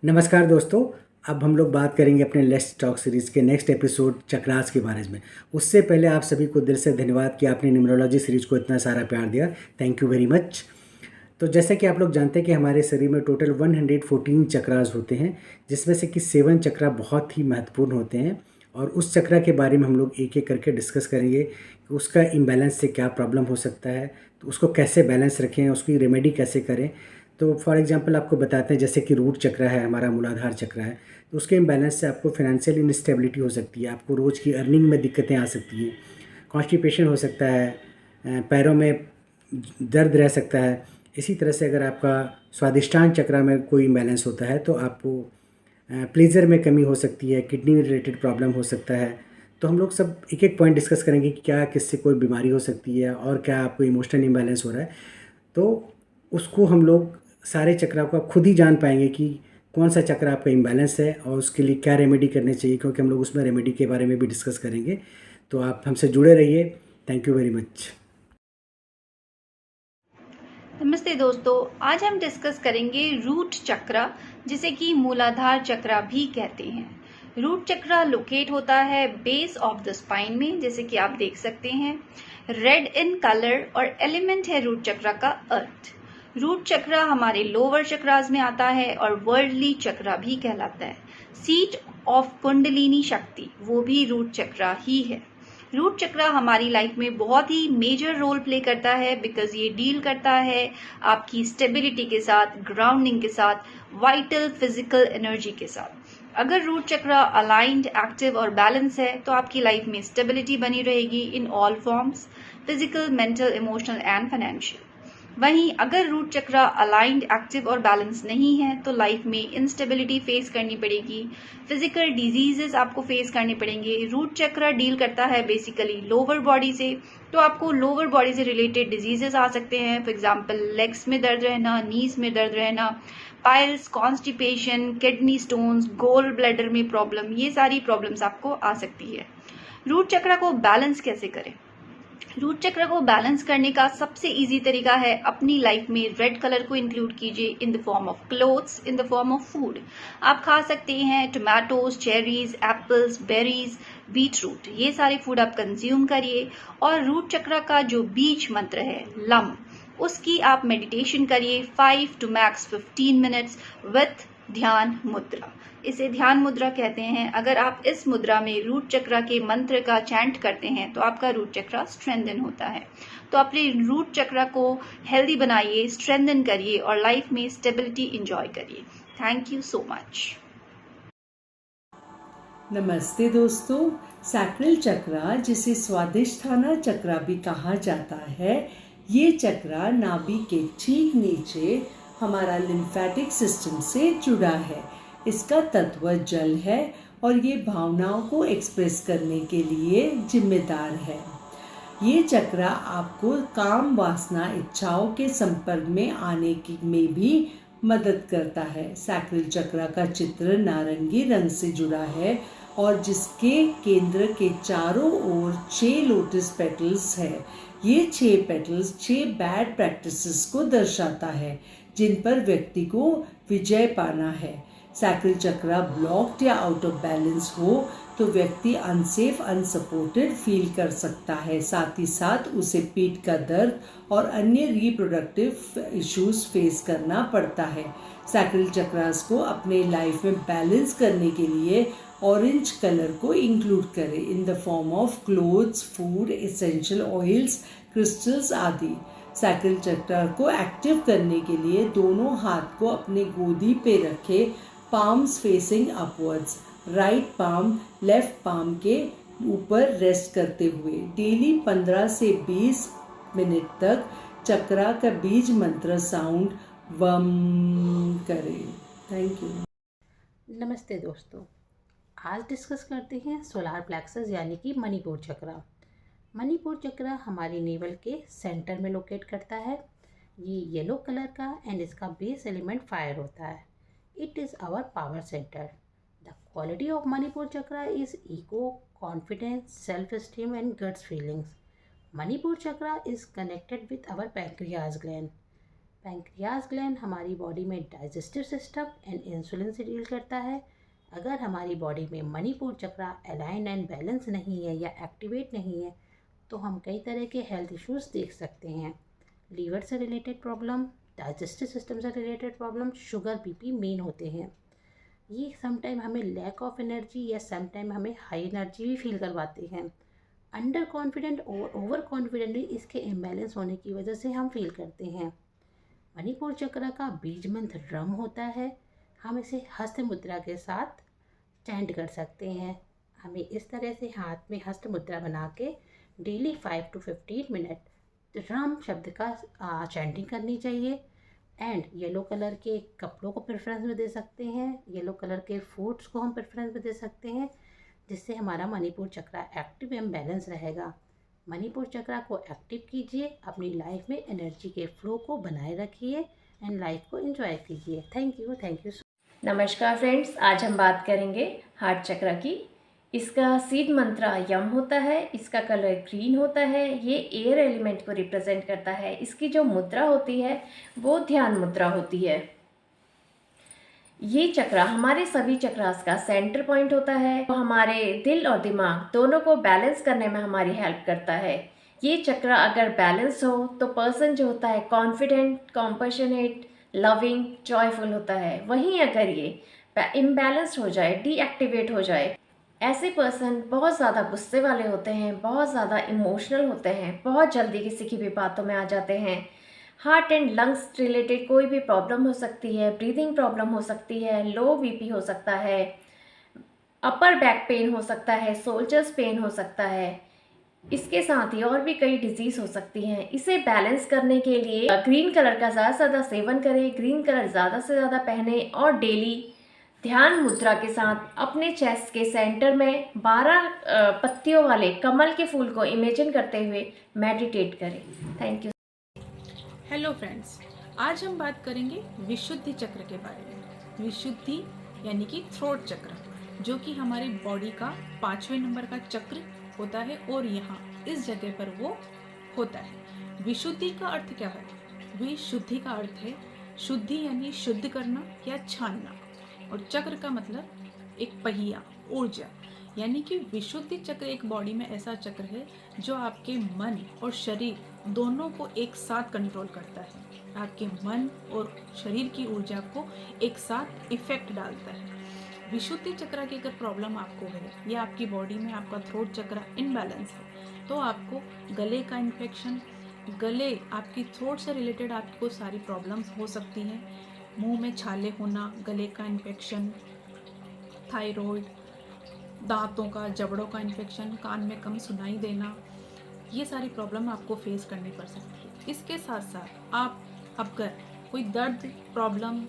नमस्कार दोस्तों। अब हम लोग बात करेंगे अपने लेट्स टॉक सीरीज़ के नेक्स्ट एपिसोड चक्रास के बारे में। उससे पहले आप सभी को दिल से धन्यवाद कि आपने न्यूमरोलॉजी सीरीज़ को इतना सारा प्यार दिया। Thank you very much. तो जैसे कि आप लोग जानते हैं कि हमारे शरीर में टोटल 114 चक्रास होते हैं, जिसमें से कि 7 चक्रा बहुत ही महत्वपूर्ण होते हैं। और उस चक्रा के बारे में हम लोग एक एक करके डिस्कस करेंगे कि उसका इम्बैलेंस से क्या प्रॉब्लम हो सकता है, तो उसको कैसे बैलेंस रखें, उसकी रेमेडी कैसे करें। तो फॉर एग्जांपल आपको बताते हैं, जैसे कि रूट चक्र है, हमारा मूलाधार चक्र है, तो उसके इम्बैलेंस से आपको फाइनेंशियल इनस्टेबिलिटी हो सकती है, आपको रोज़ की अर्निंग में दिक्कतें आ सकती हैं, कॉन्स्टिपेशन हो सकता है, पैरों में दर्द रह सकता है। इसी तरह से अगर आपका स्वादिष्टान चक्र में कोई इम्बैलेंस होता है तो आपको प्लेजर में कमी हो सकती है, किडनी रिलेटेड प्रॉब्लम हो सकता है। तो हम लोग सब एक एक पॉइंट डिस्कस करेंगे कि क्या किससे कोई बीमारी हो सकती है और क्या आपको इमोशनल इम्बैलेंस हो रहा है। तो उसको हम लोग सारे चक्रा को आप खुद ही जान पाएंगे कि कौन सा चक्र आपका इम्बैलेंस है और उसके लिए क्या रेमेडी करनी चाहिए, क्योंकि हम लोग उसमें रेमेडी के बारे में भी डिस्कस करेंगे। तो आप हमसे जुड़े रहिए। Thank you very much. नमस्ते दोस्तों, आज हम डिस्कस करेंगे रूट चक्र, जिसे कि मूलाधार चक्र भी कहते हैं। रूट चक्र लोकेट होता है बेस ऑफ द स्पाइन में, जैसे कि आप देख सकते हैं। रेड इन कलर और एलिमेंट है रूट चक्र का अर्थ। रूट चक्र हमारे लोअर चक्रास में आता है और वर्ल्डली चक्र भी कहलाता है। सीट ऑफ कुंडलिनी शक्ति वो भी रूट चक्र ही है। रूट चक्र हमारी लाइफ में बहुत ही मेजर रोल प्ले करता है, बिकॉज ये डील करता है आपकी स्टेबिलिटी के साथ, ग्राउंडिंग के साथ, वाइटल फिजिकल एनर्जी के साथ। अगर रूट चक्र अलाइंड, एक्टिव और बैलेंस है तो आपकी लाइफ में स्टेबिलिटी बनी रहेगी in all forms, physical, mental, emotional and financial. वहीं अगर रूट चक्र अलाइंड, एक्टिव और बैलेंस नहीं है तो लाइफ में इंस्टेबिलिटी फेस करनी पड़ेगी, फिजिकल डिजीजेस आपको फेस करने पड़ेंगे। रूट चक्र डील करता है बेसिकली लोअर बॉडी से, तो आपको लोअर बॉडी से रिलेटेड डिजीजेस आ सकते हैं। फॉर एग्जांपल लेग्स में दर्द रहना, नीज में दर्द रहना, piles, constipation, kidney stones, gall bladder में प्रॉब्लम, ये सारी प्रॉब्लम्स आपको आ सकती है। रूट चक्र को बैलेंस कैसे करें? रूट चक्र को बैलेंस करने का सबसे इजी तरीका है अपनी लाइफ में रेड कलर को इंक्लूड कीजिए in the form of clothes, in the form of food. आप खा सकते हैं tomatoes, cherries, apples, berries, beetroot, ये सारे फूड आप कंज्यूम करिए। और रूट चक्र का जो बीज मंत्र है लम, उसकी आप मेडिटेशन करिए 5 to max 15 मिनट्स विथ ध्यान मुद्रा। इसे ध्यान मुद्रा कहते हैं। अगर आप इस मुद्रा में रूट चक्र के मंत्र का चैंट करते हैं तो आपका रूट चक्र स्ट्रेंथन होता है। तो अपने रूट चक्र को हेल्दी बनाइए, स्ट्रेंथन करिए और लाइफ में स्टेबिलिटी इंजॉय करिए। Thank you so much. नमस्ते दोस्तों। सैक्रल चक्र, जिसे स्वादिष्ठाना चक्र भी कहा जाता है, ये चक्र नाभि के ठीक नीचे हमारा लिम्फेटिक सिस्टम से जुड़ा है। इसका तत्व जल है और ये भावनाओं को एक्सप्रेस करने के लिए जिम्मेदार है। ये चक्र आपको काम, वासना, इच्छाओं के संपर्क में आने की में भी मदद करता है। सैक्रल चक्र का चित्र नारंगी रंग से जुड़ा है और जिसके केंद्र के चारों ओर 6 लोटस पेटल्स है। ये 6 पेटल्स 6 बैड प्रैक्टिसेस को दर्शाता है जिन पर व्यक्ति को विजय पाना है। सैक्रल चक्र ब्लॉक्ड या आउट ऑफ बैलेंस हो तो व्यक्ति अनसेफ, अनसपोर्टेड फील कर सकता है। साथ ही साथ उसे पीठ का दर्द और अन्य रिप्रोडक्टिव इश्यूज फेस करना पड़ता है। सैक्रल चक्रास को अपने लाइफ में बैलेंस करने के लिए ऑरेंज कलर को इंक्लूड करें इन the form of clothes, food, essential oils, crystals आदि। सैक्रल चक्र को एक्टिव करने के लिए दोनों हाथ को अपने गोदी पे रखें, palms facing upwards, right palm left palm के ऊपर रेस्ट करते हुए। डेली 15 से 20 मिनट तक चक्रा का बीज मंत्र साउंड वम करें। Thank you. नमस्ते दोस्तों, आज डिस्कस करते हैं सोलार प्लेक्सस यानी कि मणिपुर चक्र। मणिपुर चक्र हमारी नेवल के सेंटर में लोकेट करता है। ये येलो कलर का एंड इसका बेस एलिमेंट फायर होता है। It is our power centre. The quality of Manipur chakra is ego, confidence, self esteem and guts feelings. Manipur chakra is connected with our pancreas gland. Pancreas gland हमारी body में digestive system and insulin से deal करता है। अगर हमारी body में Manipur chakra align and balance नहीं है या एक्टिवेट नहीं है तो हम कई तरह के हेल्थ इश्यूज देख सकते हैं। लीवर से रिलेटेड प्रॉब्लम, डाइजेस्टिव सिस्टम से related problem, sugar, BP main होते हैं। ये समटाइम हमें लैक ऑफ एनर्जी या समटाइम हमें हाई एनर्जी भी फील करवाते हैं। अंडर कॉन्फिडेंट और ओवर कॉन्फिडेंटली इसके इम्बैलेंस होने की वजह से हम फील करते हैं। मणिपुर चक्र का बीज मंत्र रम होता है। हम इसे हस्त मुद्रा के साथ चैंट कर सकते हैं। हमें इस तरह से हाथ में हस्त मुद्रा बना के डेली 5 to 15 मिनट रम शब्द का चैंटिंग करनी चाहिए। एंड येलो कलर के कपड़ों को प्रेफरेंस में दे सकते हैं, येलो कलर के फूड्स को हम प्रेफरेंस में दे सकते हैं, जिससे हमारा मणिपुर चक्रा एक्टिव एंड बैलेंस रहेगा। मणिपुर चक्रा को एक्टिव कीजिए, अपनी लाइफ में एनर्जी के फ्लो को बनाए रखिए एंड लाइफ को एंजॉय कीजिए। थैंक यू नमस्कार फ्रेंड्स, आज हम बात करेंगे हार्ट चक्र की। इसका सीड मंत्र यम होता है, इसका कलर ग्रीन होता है, ये एयर एलिमेंट को रिप्रेजेंट करता है। इसकी जो मुद्रा होती है वो ध्यान मुद्रा होती है। ये चक्र हमारे सभी चक्रास का सेंटर पॉइंट होता है, तो हमारे दिल और दिमाग दोनों को बैलेंस करने में हमारी हेल्प करता है। ये चक्र अगर बैलेंस हो तो पर्सन जो होता है कॉन्फिडेंट, कॉम्पैशनेट, लविंग, जॉयफुल होता है। वहीं अगर ये इम्बैलेंस हो जाए, डीएक्टिवेट हो जाए, ऐसे पर्सन बहुत ज़्यादा गुस्से वाले होते हैं, बहुत ज़्यादा इमोशनल होते हैं, बहुत जल्दी किसी की भी बातों में आ जाते हैं। हार्ट एंड लंग्स रिलेटेड कोई भी प्रॉब्लम हो सकती है, ब्रीदिंग प्रॉब्लम हो सकती है, लो बीपी हो सकता है, अपर बैक पेन हो सकता है, शोल्डर्स पेन हो सकता है। इसके साथ ही और भी कई डिजीज़ हो सकती हैं। इसे बैलेंस करने के लिए ग्रीन कलर का ज़्यादा से ज़्यादा सेवन करें, ग्रीन कलर ज़्यादा से ज़्यादा पहने और डेली ध्यान मुद्रा के साथ अपने चेस्ट के सेंटर में 12 पत्तियों वाले कमल के फूल को इमेजिन करते हुए मेडिटेट करें। Thank you. हेलो फ्रेंड्स, आज हम बात करेंगे विशुद्धि चक्र के बारे में। विशुद्धि यानी कि थ्रोट चक्र, जो कि हमारी बॉडी का 5वें नंबर का चक्र होता है और यहाँ इस जगह पर वो होता है। विशुद्धि का अर्थ क्या है? विशुद्धि का अर्थ है शुद्धि यानी शुद्ध करना या छानना, और चक्र का मतलब एक पहिया, ऊर्जा। यानी कि विशुद्धि चक्र एक बॉडी में ऐसा चक्र है जो आपके मन और शरीर दोनों को एक साथ कंट्रोल करता है। आपके मन और शरीर की ऊर्जा को एक साथ इफेक्ट डालता है। विशुद्धि चक्र की अगर प्रॉब्लम आपको है या आपकी बॉडी में आपका थ्रोट चक्र इनबैलेंस है तो आपको गले का इन्फेक्शन, गले आपकी थ्रोट से रिलेटेड आपको सारी प्रॉब्लम्स हो सकती हैं। मुंह में छाले होना, गले का इन्फेक्शन, थायराइड, दांतों का, जबड़ों का इन्फेक्शन, कान में कम सुनाई देना, ये सारी प्रॉब्लम आपको फेस करनी पड़ सकती है। इसके साथ साथ आप अगर कोई दर्द प्रॉब्लम,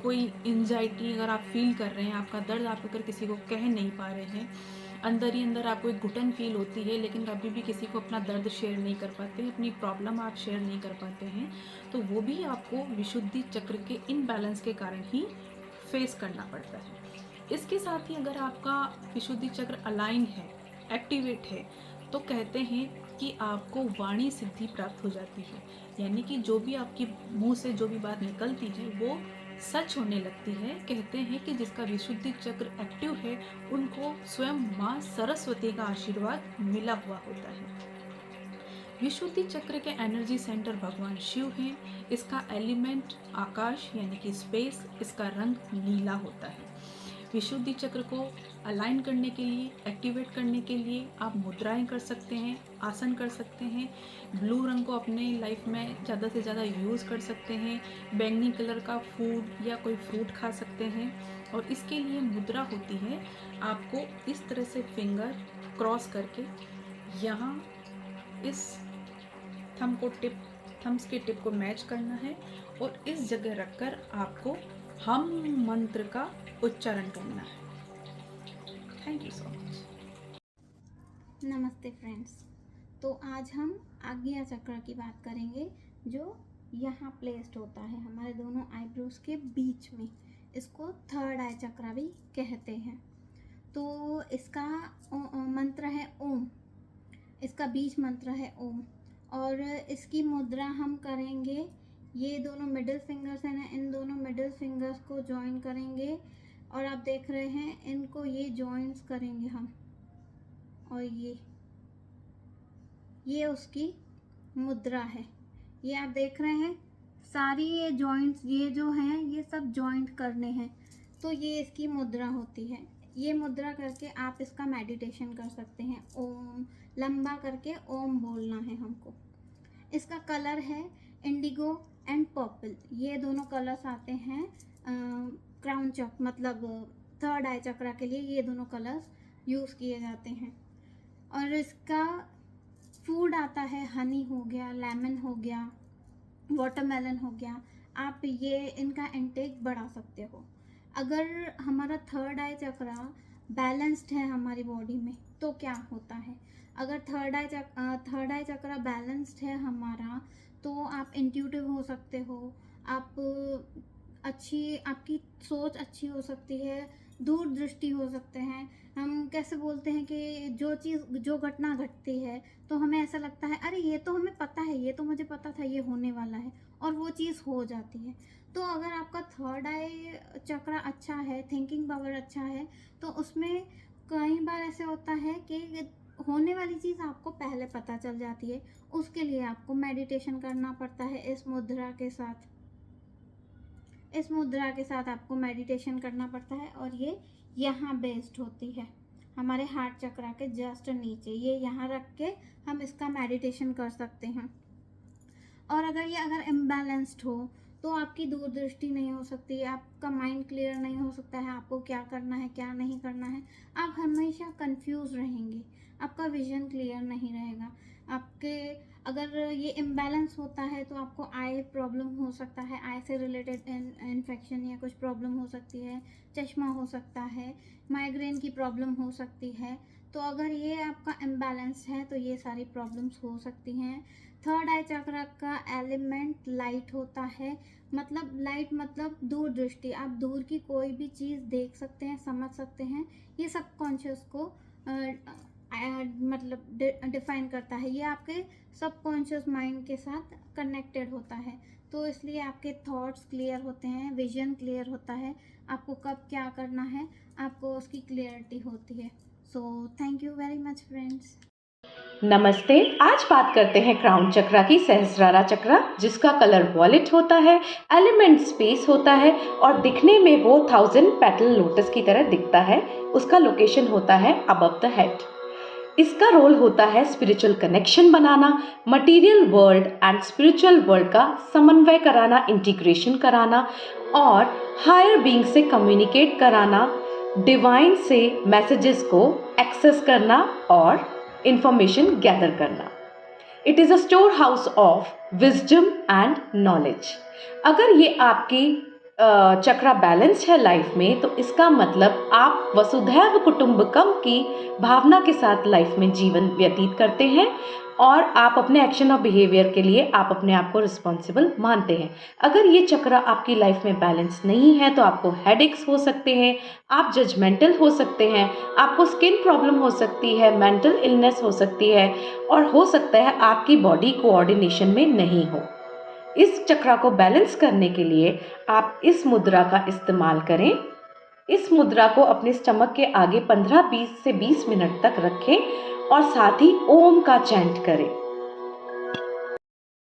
कोई एंजाइटी अगर आप फील कर रहे हैं, आपका दर्द आप अगर किसी को कह नहीं पा रहे हैं, अंदर ही अंदर आपको एक घुटन फील होती है लेकिन कभी भी किसी को अपना दर्द शेयर नहीं कर पाते हैं, अपनी प्रॉब्लम आप शेयर नहीं कर पाते हैं, तो वो भी आपको विशुद्धि चक्र के इनबैलेंस के कारण ही फेस करना पड़ता है। इसके साथ ही अगर आपका विशुद्धि चक्र अलाइन है, एक्टिवेट है, तो कहते हैं कि आपको वाणी सिद्धि प्राप्त हो जाती है। यानी कि जो भी आपके मुंह से जो भी बात निकलती है वो सच होने लगती है। कहते हैं कि जिसका विशुद्धि चक्र एक्टिव है उनको स्वयं माँ सरस्वती का आशीर्वाद मिला हुआ होता है। विशुद्धि चक्र के एनर्जी सेंटर भगवान शिव हैं। इसका एलिमेंट आकाश यानी कि स्पेस, इसका रंग नीला होता है। विशुद्धि चक्र को अलाइन करने के लिए, एक्टिवेट करने के लिए आप मुद्राएं कर सकते हैं, आसन कर सकते हैं, ब्लू रंग को अपने लाइफ में ज़्यादा से ज़्यादा यूज़ कर सकते हैं, बैंगनी कलर का फूड या कोई फ्रूट खा सकते हैं। और इसके लिए मुद्रा होती है, आपको इस तरह से फिंगर क्रॉस करके यहाँ इस थम्स के टिप को मैच करना है और इस जगह रखकर आपको हम मंत्र का उच्चारण करना है। Thank you so much. नमस्ते फ्रेंड्स, तो आज हम आज्ञा चक्र की बात करेंगे जो यहाँ प्लेस्ड होता है हमारे दोनों आईब्रोज के बीच में। इसको थर्ड आई चक्र भी कहते हैं। तो इसका मंत्र है ओम, इसका बीज मंत्र है ओम, और इसकी मुद्रा हम करेंगे ये दोनों मिडिल फिंगर्स हैं ना, इन दोनों मिडिल फिंगर्स को जॉइन करेंगे और आप देख रहे हैं इनको ये जॉइंट्स करेंगे हम। और ये उसकी मुद्रा है। ये आप देख रहे हैं सारी ये जॉइंट्स, ये जो हैं ये सब जॉइंट करने हैं, तो ये इसकी मुद्रा होती है। ये मुद्रा करके आप इसका मेडिटेशन कर सकते हैं। ओम लंबा करके ओम बोलना है हमको। इसका कलर है इंडिगो एंड पर्पल, ये दोनों कलर्स आते हैं क्राउन चक्र मतलब थर्ड आई चक्रा के लिए, ये दोनों कलर्स यूज़ किए जाते हैं। और इसका फूड आता है हनी हो गया, लेमन हो गया, वाटरमेलन हो गया। आप ये इनका इंटेक बढ़ा सकते हो। अगर हमारा थर्ड आई चक्रा बैलेंस्ड है हमारी बॉडी में तो क्या होता है, अगर थर्ड आई चक्रा बैलेंस्ड है हमारा तो आप इंट्यूटिव हो सकते हो, आपकी सोच अच्छी हो सकती है, दूर दृष्टि हो सकते हैं। हम कैसे बोलते हैं कि जो घटना घटती है तो हमें ऐसा लगता है अरे ये तो हमें पता है, ये तो मुझे पता था ये होने वाला है, और वो चीज़ हो जाती है। तो अगर आपका थर्ड आई चक्रा अच्छा है, थिंकिंग पावर अच्छा है, तो उसमें कई बार ऐसे होता है कि होने वाली चीज़ आपको पहले पता चल जाती है। उसके लिए आपको मेडिटेशन करना पड़ता है। इस मुद्रा के साथ आपको मेडिटेशन करना पड़ता है। और ये यहाँ बेस्ड होती है हमारे हार्ट चक्रा के जस्ट नीचे, ये यहाँ रख के हम इसका मेडिटेशन कर सकते हैं। और अगर इम्बैलेंस्ड हो तो आपकी दूरदृष्टि नहीं हो सकती है, आपका माइंड क्लियर नहीं हो सकता है, आपको क्या करना है क्या नहीं करना है, आप हमेशा कंफ्यूज रहेंगे, आपका विजन क्लियर नहीं रहेगा। अगर ये इम्बैलेंस होता है तो आपको आई प्रॉब्लम हो सकता है, आई से रिलेटेड इन्फेक्शन या कुछ प्रॉब्लम हो सकती है, चश्मा हो सकता है, माइग्रेन की प्रॉब्लम हो सकती है। तो अगर ये आपका इम्बैलेंस है तो ये सारी प्रॉब्लम्स हो सकती हैं। थर्ड आई चक्रा का एलिमेंट लाइट होता है, मतलब दूर दृष्टि, आप दूर की कोई भी चीज़ देख सकते हैं, समझ सकते हैं। ये सबकॉन्शियस को डिफाइन करता है, ये आपके सबकॉन्शियस माइंड के साथ कनेक्टेड होता है। तो इसलिए आपके थॉट्स क्लियर होते हैं, विजन क्लियर होता है, आपको कब क्या करना है आपको उसकी क्लियरिटी होती है। So thank you very much friends. नमस्ते। आज बात करते हैं क्राउन चक्रा की, सहस्रारा चक्रा, जिसका कलर वॉलेट होता है, एलिमेंट स्पेस होता है और दिखने में वो 1000 पेटल लोटस की तरह दिखता है। उसका लोकेशन होता है अबव द हेड। इसका रोल होता है spiritual connection banana, material world and spiritual world का समन्वय कराना, इंटीग्रेशन कराना और हायर बीइंग से कम्युनिकेट कराना, डिवाइन से मैसेजेस को एक्सेस करना और इंफॉर्मेशन गैदर करना। It is a store house of wisdom and knowledge. अगर ये आपकी चक्रा बैलेंस है लाइफ में, तो इसका मतलब आप वसुधैव कुटुंबकम की भावना के साथ लाइफ में जीवन व्यतीत करते हैं और आप अपने एक्शन और बिहेवियर के लिए आप अपने आप को रिस्पॉन्सिबल मानते हैं। अगर ये चक्रा आपकी लाइफ में बैलेंस नहीं है तो आपको हेडेक्स हो सकते हैं, आप जजमेंटल हो सकते हैं, आपको स्किन प्रॉब्लम हो सकती है, मेंटल इलनेस हो सकती है और हो सकता है आपकी बॉडी कोऑर्डिनेशन में नहीं हो। इस चक्रा को बैलेंस करने के लिए आप इस मुद्रा का इस्तेमाल करें। इस मुद्रा को अपने स्टमक के आगे 15 से 20 मिनट तक रखें और साथ ही ओम का चैंट करें।